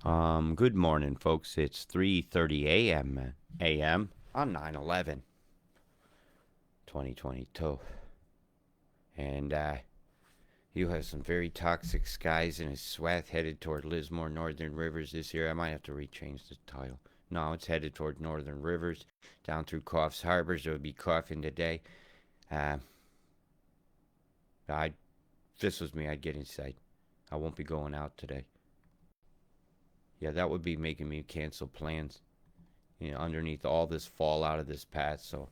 Good morning, folks. It's 3:30 a.m. on 9/11/2022, and you have some very toxic skies in a swath headed toward Lismore, Northern Rivers this year. I might have to rechange the title. No, it's headed toward Northern Rivers, down through Coffs Harbors. There will be coughing today. Uh, I, if this was me, I'd get inside. I won't be going out today. Yeah, that would be making me cancel plans. Underneath all this fallout of this path. So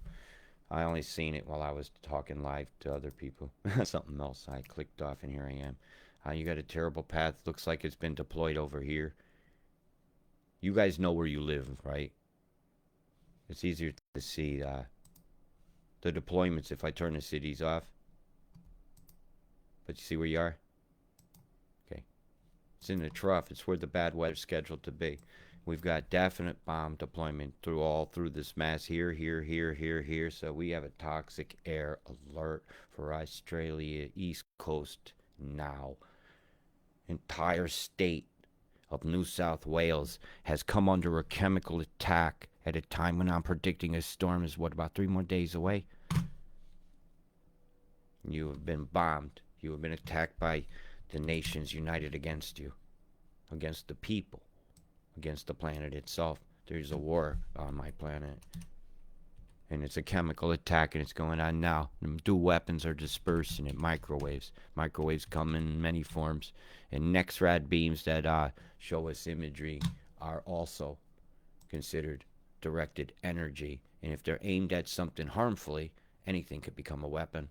I only seen it while I was talking live to other people. Something else I clicked off, and here I am. You got a terrible path. Looks like it's been deployed over here. You guys know where you live, right? It's easier to see the deployments if I turn the cities off. But you see where you are? Okay. It's in the trough. It's where the bad weather's scheduled to be. We've got definite bomb deployment through this mass here, here, here, here, here. So we have a toxic air alert for Australia East Coast now. Entire state of New South Wales has come under a chemical attack at a time when I'm predicting a storm is about 3 more days away. You have been bombed. You have been attacked by the nations united against you, against the people, against the planet itself. There's a war on my planet. And it's a chemical attack, and it's going on now. New weapons are dispersing in microwaves. Microwaves come in many forms. And next-rad beams that show us imagery are also considered directed energy. And if they're aimed at something harmfully, anything could become a weapon.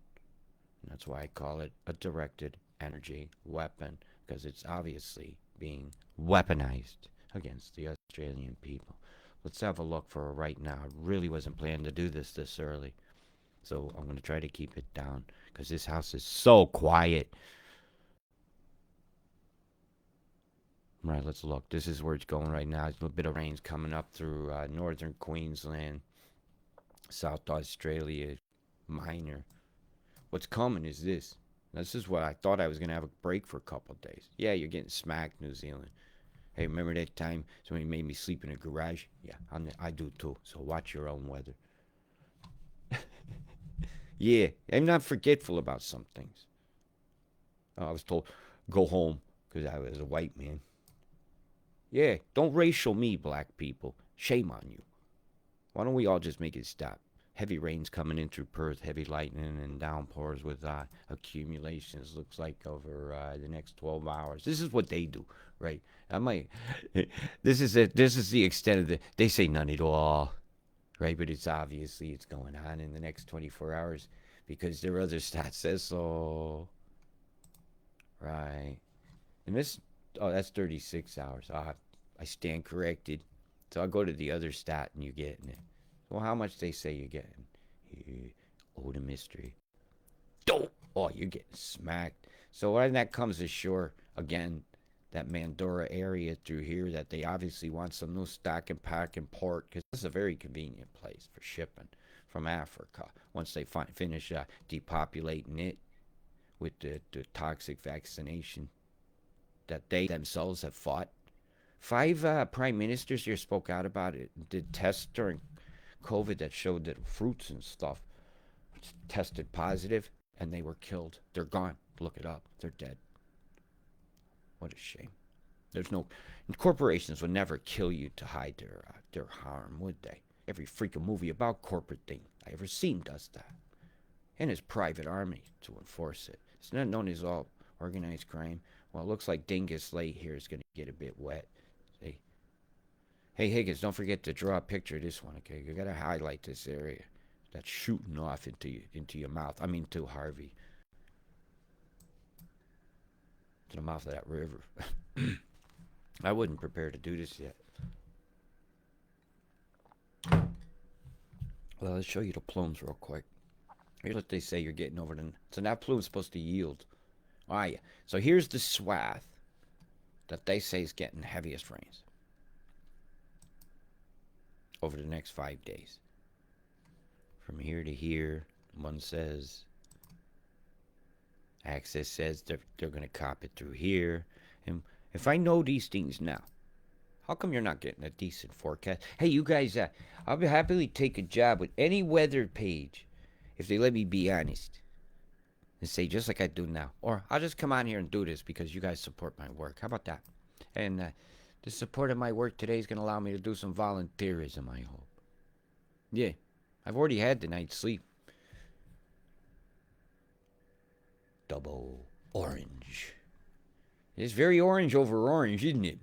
And that's why I call it a directed energy weapon, because it's obviously being weaponized against the Australian people. Let's have a look for right now. I really wasn't planning to do this early. So I'm going to try to keep it down because this house is so quiet. Right, let's look. This is where it's going right now. There's a little bit of rain's coming up through northern Queensland, South Australia, minor. What's coming is this. This is what I thought I was going to have a break for a couple of days. Yeah, you're getting smacked, New Zealand. Hey, remember that time somebody made me sleep in a garage? Yeah, I do too. So watch your own weather. Yeah, I'm not forgetful about some things. I was told, go home because I was a white man. Yeah, don't racial me, black people. Shame on you. Why don't we all just make it stop? Heavy rains coming in through Perth, heavy lightning and downpours with accumulations. Looks like over the next 12 hours. This is what they do, right? I might. This is it. This is the extent of the. They say none at all, right? But it's obviously it's going on in the next 24 hours because their other stat says so, right? And this, oh, that's 36 hours. I stand corrected. So I'll go to the other stat and you get it. Well, how much they say you're getting? Oh, the mystery. Don't. Oh, you're getting smacked. So when that comes ashore, again, that Mandora area through here, that they obviously want some new stock and pack and port, because this is a very convenient place for shipping from Africa. Once they finish depopulating it with the toxic vaccination that they themselves have fought. 5 prime ministers here spoke out about it, did tests during COVID that showed that fruits and stuff tested positive and they were killed. They're gone. Look it up. They're dead. What a shame. There's no corporations would never kill you to hide their harm, would they? Every freaking movie about corporate thing I ever seen does that. And his private army to enforce it. It's not known as all organized crime. Well, it looks like Dingus Lake here is going to get a bit wet. See? Hey, Higgins, don't forget to draw a picture of this one, okay? You got to highlight this area that's shooting off into your mouth. I mean, to Harvey. To the mouth of that river. I wasn't prepared to do this yet. Well, let's show you the plumes real quick. Here's what they say you're getting over the... So now Plume's supposed to yield. Oh, yeah. So here's the swath that they say is getting heaviest rains over the next 5 days. From here to here, one says... Access says they're going to cop it through here. And if I know these things now, How come you're not getting a decent forecast? Hey, you guys, I'll happily take a job with any weather page if they let me be honest and say just like I do now. Or I'll just come on here and do this because you guys support my work. How about that? And the support of my work today is going to allow me to do some volunteerism, I hope. Yeah, I've already had the night's sleep. Double orange. It's very orange over orange, isn't it?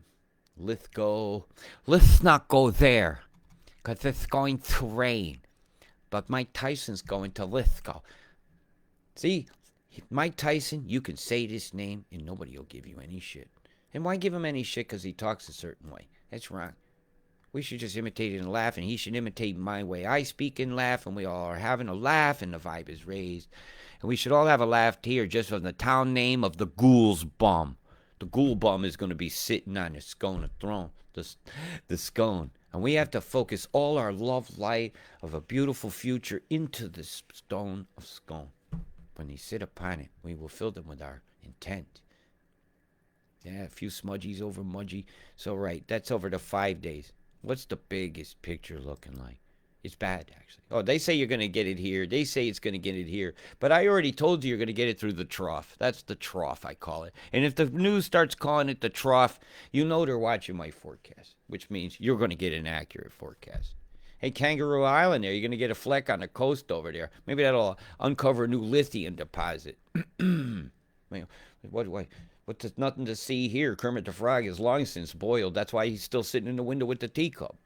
Let's not go there, because it's going to rain. But Mike Tyson's going to Lithgow. See, Mike Tyson, you can say this name and nobody will give you any shit. And why give him any shit because he talks a certain way? That's wrong. We should just imitate it and laugh, and he should imitate my way I speak and laugh, and we all are having a laugh, and the vibe is raised. And we should all have a laugh here just from the town name of the Ghoul's Bum. The Ghoul Bum is going to be sitting on the scone of throne, the scone. And we have to focus all our love light of a beautiful future into the stone of scone. When they sit upon it, we will fill them with our intent. Yeah, a few smudgies over mudgy. So, right, that's over the 5 days. What's the biggest picture looking like? It's bad, actually. Oh, they say you're going to get it here. They say it's going to get it here. But I already told you you're going to get it through the trough. That's the trough, I call it. And if the news starts calling it the trough, you know they're watching my forecast, which means you're going to get an accurate forecast. Hey, Kangaroo Island there, you're going to get a fleck on the coast over there. Maybe that'll uncover a new lithium deposit. There's nothing to see here. Kermit the Frog is long since boiled. That's why he's still sitting in the window with the teacup.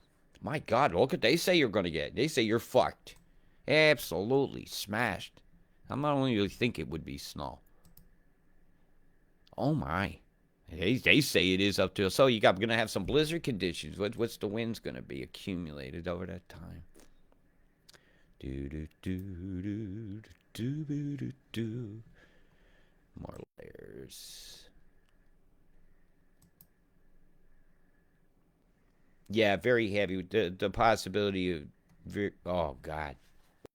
My God, look what they say you're going to get. They say you're fucked. Absolutely smashed. I'm not only think it would be snow. Oh my. They say it is up to. So you're going to have some blizzard conditions. What's the winds going to be accumulated over that time? Do do do do do do do do. More layers. Yeah, very heavy. The possibility of, oh God,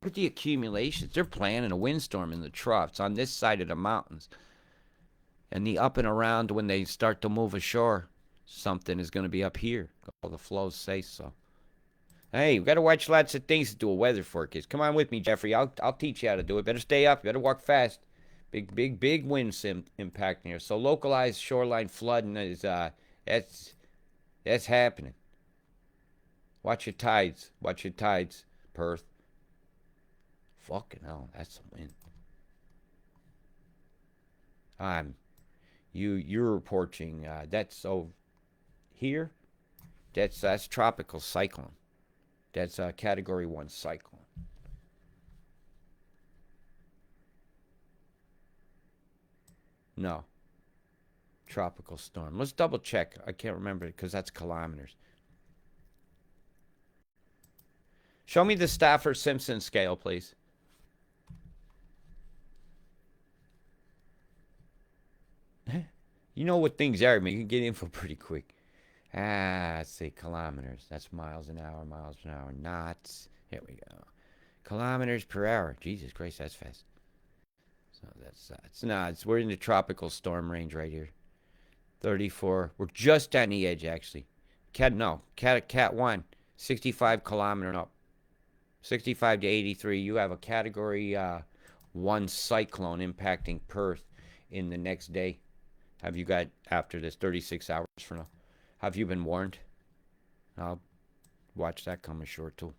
look at the accumulations. They're planning a windstorm in the troughs on this side of the mountains, and the up and around when they start to move ashore, something is going to be up here. All the flows say so. Hey, we got to watch lots of things to do a weather forecast. Come on with me, Jeffrey. I'll teach you how to do it. Better stay up. You better walk fast. Big winds impacting here. So localized shoreline flooding is that's happening. Watch your tides. Watch your tides, Perth. Fucking hell, that's some wind. You're reporting that's over here. That's tropical cyclone. That's a category 1 cyclone. No, tropical storm. Let's double check. I can't remember because that's kilometers. Show me the Stafford-Simpson scale, please. You know what things are. You can get info pretty quick. Let's see, kilometers. That's miles an hour, knots. Here we go. Kilometers per hour. Jesus Christ, that's fast. So we're in the tropical storm range right here. 34. We're just on the edge, actually. Cat 1, 65 kilometer up. 65 to 83. You have a category 1 cyclone impacting Perth in the next day. Have you got, after this, 36 hours from now? Have you been warned? I'll watch that come ashore too.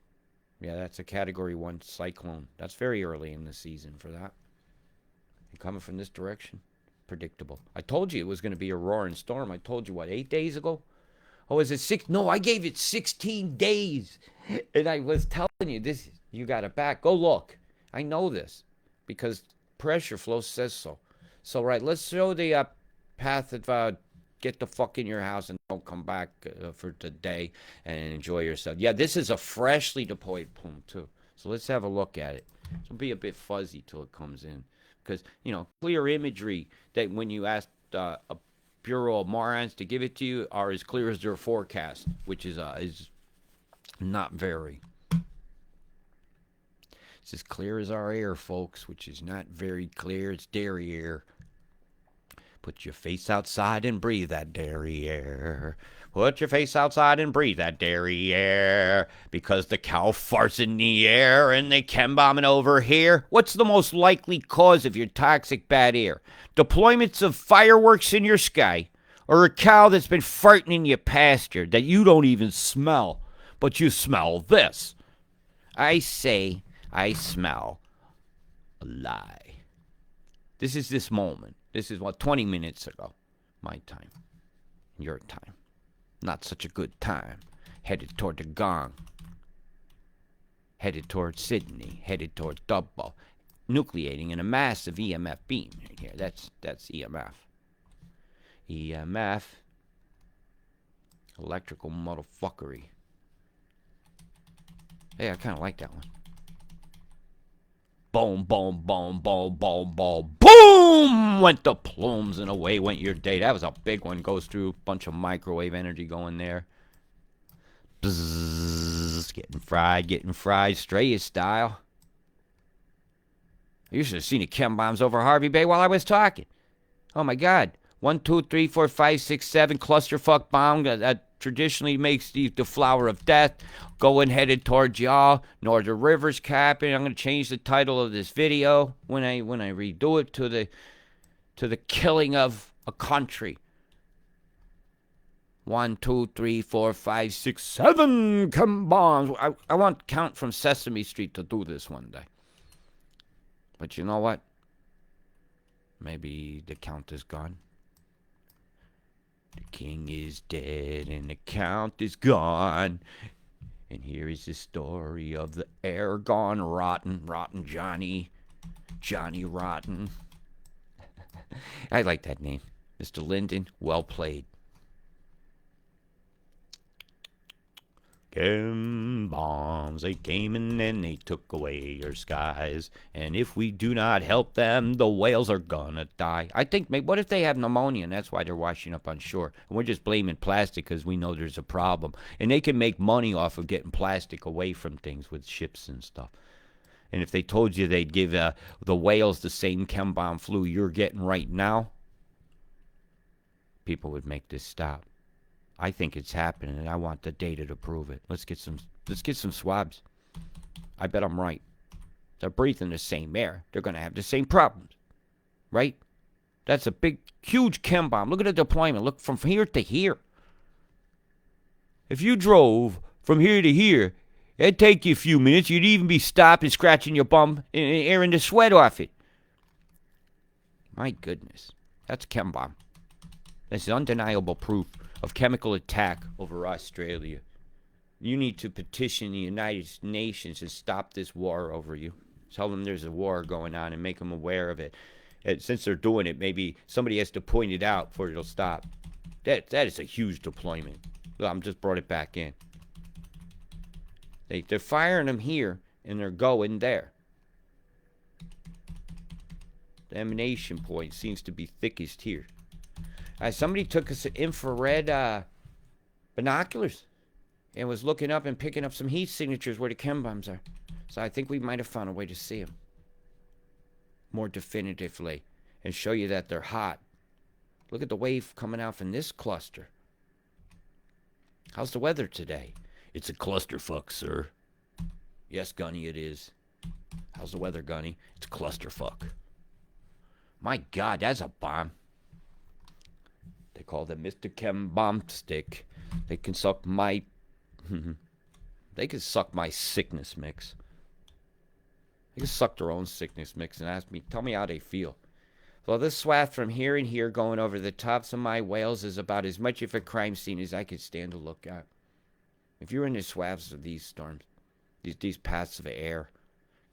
Yeah, that's a category 1 cyclone. That's very early in the season for that. And coming from this direction, predictable. I told you it was going to be a roaring storm. I told you, what, 8 days ago? Oh, is it 6? No, I gave it 16 days. And I was telling you this. You got it back. Go look. I know this because pressure flow says so. So, right, let's show the path of get the fuck in your house and don't come back for the day and enjoy yourself. Yeah, this is a freshly deployed plume, too. So let's have a look at it. It'll be a bit fuzzy till it comes in. Because, clear imagery that when you ask a bureau of morons to give it to you are as clear as their forecast, which is not very. It's as clear as our air, folks, which is not very clear. It's dairy air. Put your face outside and breathe that dairy air. Put your face outside and breathe that dairy air. Because the cow farts in the air and they chem bombing over here. What's the most likely cause of your toxic bad air? Deployments of fireworks in your sky, or a cow that's been farting in your pasture that you don't even smell, but you smell this? I say I smell a lie. This is this moment. This is 20 minutes ago. My time. Your time. Not such a good time. Headed toward the gong. Headed toward Sydney. Headed toward Dubbo. Nucleating in a massive EMF beam right here. That's EMF. EMF. Electrical motherfuckery. Hey, I kind of like that one. Boom, boom, boom, boom, boom, boom, boom! Went the plumes and away went your day. That was a big one. Goes through a bunch of microwave energy going there. Bzzz, getting fried, Straya style. You should have seen the chem bombs over Harvey Bay while I was talking. Oh my God. 1, 2, 3, 4, 5, 6, 7 clusterfuck bomb that traditionally makes the flower of death going headed towards y'all. Northern Rivers capping. I'm gonna change the title of this video when I redo it to the killing of a country. 1, 2, 3, 4, 5, 6, 7 chem bombs. I want Count from Sesame Street to do this one day. But you know what? Maybe the Count is gone. The king is dead and the Count is gone. And here is the story of the air gone rotten. Rotten Johnny. Johnny Rotten. I like that name. Mr. Linden, well played. Chem bombs, they came in and they took away your skies. And if we do not help them, the whales are gonna die. I think, maybe, what if they have pneumonia and that's why they're washing up on shore? And we're just blaming plastic because we know there's a problem. And they can make money off of getting plastic away from things with ships and stuff. And if they told you they'd give the whales the same chem bomb flu you're getting right now, people would make this stop. I think it's happening, and I want the data to prove it. Let's get some swabs. I bet I'm right. They're breathing the same air. They're going to have the same problems, right? That's a big, huge chem bomb. Look at the deployment. Look from here to here. If you drove from here to here, it'd take you a few minutes. You'd even be stopping, scratching your bum, and airing the sweat off it. My goodness. That's a chem bomb. That's undeniable proof of chemical attack over Australia. You need to petition the United Nations to stop this war over you. Tell them there's a war going on and make them aware of it. And since they're doing it, maybe somebody has to point it out before it'll stop. That is a huge deployment. Look, I'm just brought it back in. They're firing them here and they're going there. The emanation point seems to be thickest here. Somebody took us infrared binoculars and was looking up and picking up some heat signatures where the chem bombs are. So I think we might have found a way to see them more definitively and show you that they're hot. Look at the wave coming out from this cluster. How's the weather today? It's a clusterfuck, sir. Yes, Gunny, it is. How's the weather, Gunny? It's a clusterfuck. My God, that's a bomb. They call them Mr. Chem Bomb Stick. They can suck my... they can suck my sickness mix. They can suck their own sickness mix and ask me, tell me how they feel. Well, this swath from here and here going over the tops of my whales is about as much of a crime scene as I could stand to look at. If you're in the swaths of these storms, these paths of air,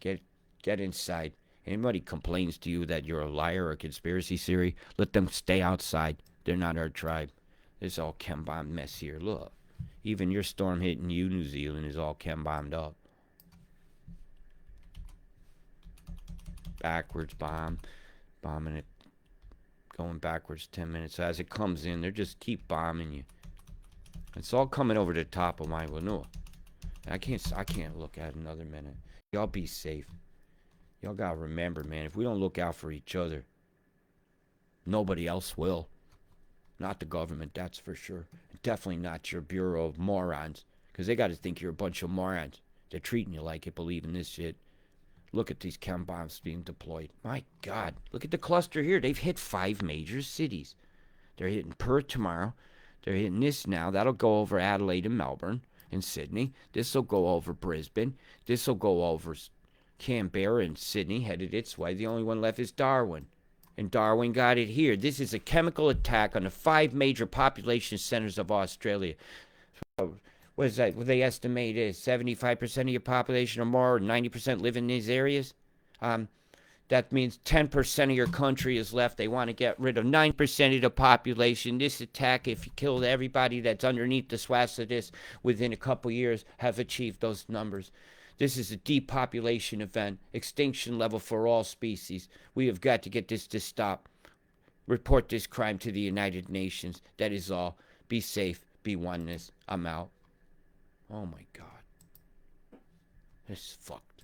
get inside. Anybody complains to you that you're a liar or a conspiracy theory, let them stay outside. They're not our tribe. It's all chem bomb mess here. Look, even your storm hitting you, New Zealand, is all chem bombed up. Backwards bombing it, going backwards 10 minutes. As it comes in, they just keep bombing you. It's all coming over the top of my Wanua. I can't look at another minute. Y'all be safe. Y'all gotta remember, man, if we don't look out for each other, Nobody else will. Not the government, that's for sure. Definitely not your Bureau of Morons. Because they got to think you're a bunch of morons. They're treating you like you believe in this shit. Look at these chem bombs being deployed. My God. Look at the cluster here. They've hit 5 major cities. They're hitting Perth tomorrow. They're hitting this now. That'll go over Adelaide and Melbourne and Sydney. This will go over Brisbane. This will go over Canberra and Sydney, headed its way. The only one left is Darwin. And Darwin got it here. This is a chemical attack on the 5 major population centers of Australia. What is that? What they estimate is 75% of your population or more, or 90% live in these areas. That means 10% of your country is left. They want to get rid of 9% of the population. This attack, if you killed everybody that's underneath the swaths of this within a couple years, have achieved those numbers. This is a depopulation event, extinction level for all species. We have got to get this to stop. Report this crime to the United Nations. That is all. Be safe. Be oneness. I'm out. Oh my God. This is fucked.